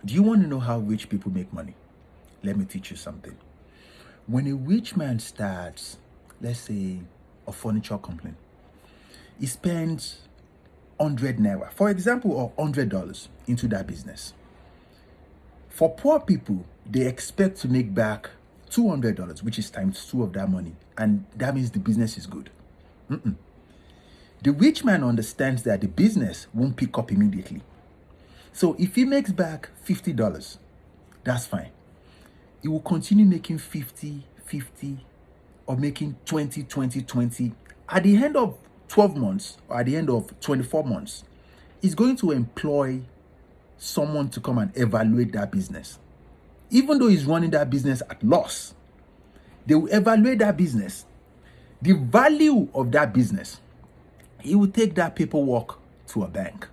Do you want to know how rich people make money? Let me teach you something. When a rich man starts, let's say, a furniture company, he spends 100 naira, for example, or $100 into that business. For poor people, they expect to make back $200, which is times two of that money, and that means the business is good. The rich man understands that the business won't pick up immediately. So if he makes back $50, that's fine. He will continue making 50, 50, or making 20, 20, 20. At the end of 12 months, or at the end of 24 months, he's going to employ someone to come and evaluate that business. Even though he's running that business at loss, they will evaluate that business. The value of that business, he will take that paperwork to a bank.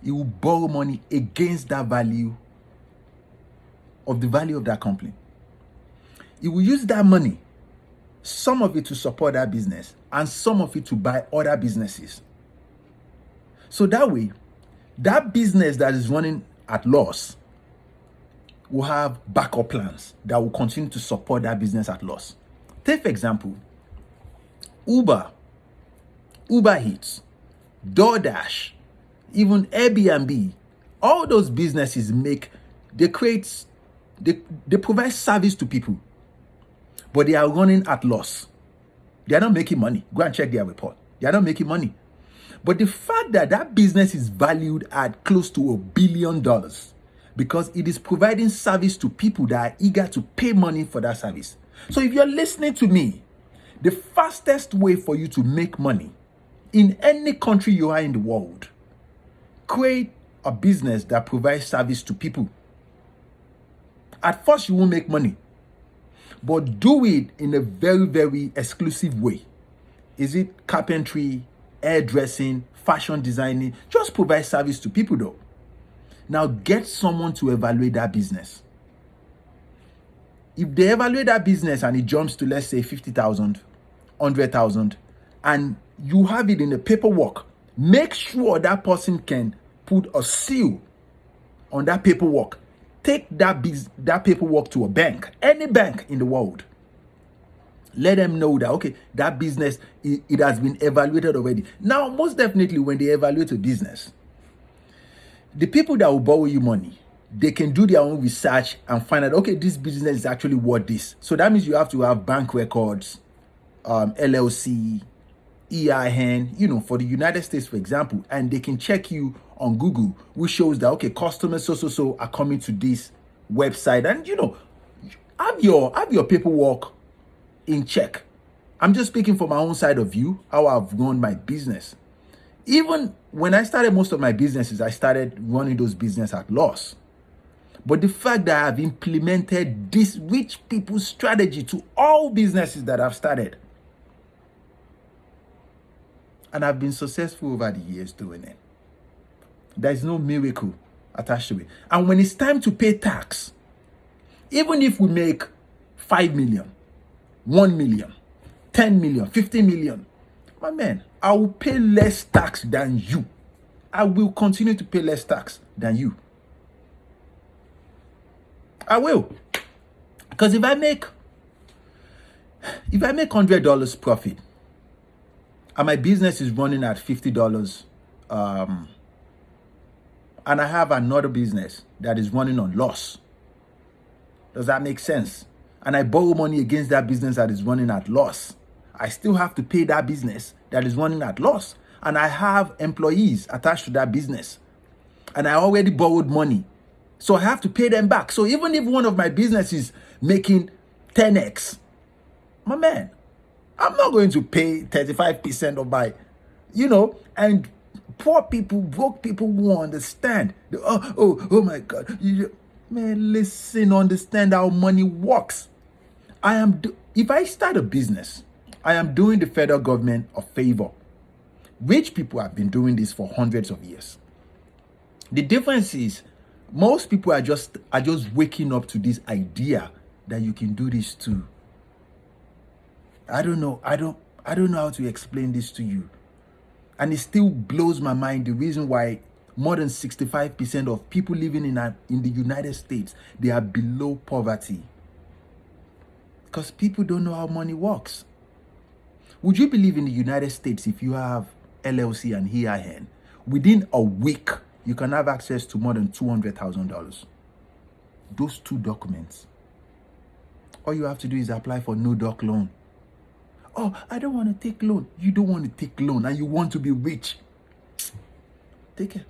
He will borrow money against that value of the value of that company. He will use that money, some of it to support that business and some of it to buy other businesses. So that way, that business that is running at loss will have backup plans that will continue to support that business at loss. Take for example, Uber Eats, DoorDash, even Airbnb. All those businesses they provide service to people, but they are running at loss. They are not making money. Go and check their report. They are not making money. But the fact that that business is valued at close to $1 billion because it is providing service to people that are eager to pay money for that service. So if you're listening to me, the fastest way for you to make money in any country you are in the world, create a business that provides service to people. At first, you won't make money, but do it in a very, very exclusive way. Is it carpentry, hairdressing, fashion designing? Just provide service to people though. Now get someone to evaluate that business. If they evaluate that business and it jumps to, let's say, 50,000, 100,000, and you have it in the paperwork, make sure that person can put a seal on that paperwork. Take that paperwork to a bank, any bank in the world. Let them know that, okay, that business, it has been evaluated already. Now, most definitely, when they evaluate a business, the people that will borrow you money, they can do their own research and find out, okay, this business is actually worth this. So that means you have to have bank records, LLC, EIN, for the United States, for example, and they can check you on Google, which shows that, okay, customers so are coming to this website, and have your paperwork in check. I'm just speaking from my own side of view, how I've run my business. Even when I started most of my businesses, I started running those businesses at loss. But the fact that I've implemented this rich people strategy to all businesses that I've started, and I've been successful over the years doing it. There's no miracle attached to it. And when it's time to pay tax, even if we make 5 million, 1 million, 10 million, 50 million, my man, I will pay less tax than you. I will continue to pay less tax than you. I will. Because if I make $100 profit, and my business is running at $50, and I have another business that is running on loss, does that make sense? And I borrow money against that business that is running at loss, I still have to pay that business that is running at loss. And I have employees attached to that business, and I already borrowed money, so I have to pay them back. So even if one of my businesses is making 10x, my man, I'm not going to pay 35% of my, and poor people, broke people won't understand. Oh my God. Man, listen, understand how money works. If I start a business, I am doing the federal government a favor. Rich people have been doing this for hundreds of years. The difference is most people are just waking up to this idea that you can do this too. I don't know how to explain this to you. And it still blows my mind the reason why more than 65% of people living in the United States, they are below poverty. Because people don't know how money works. Would you believe in the United States, if you have LLC and EIN, within a week, you can have access to more than $200,000? Those two documents. All you have to do is apply for no doc loan. Oh, I don't want to take loan. You don't want to take loan and you want to be rich. Take it.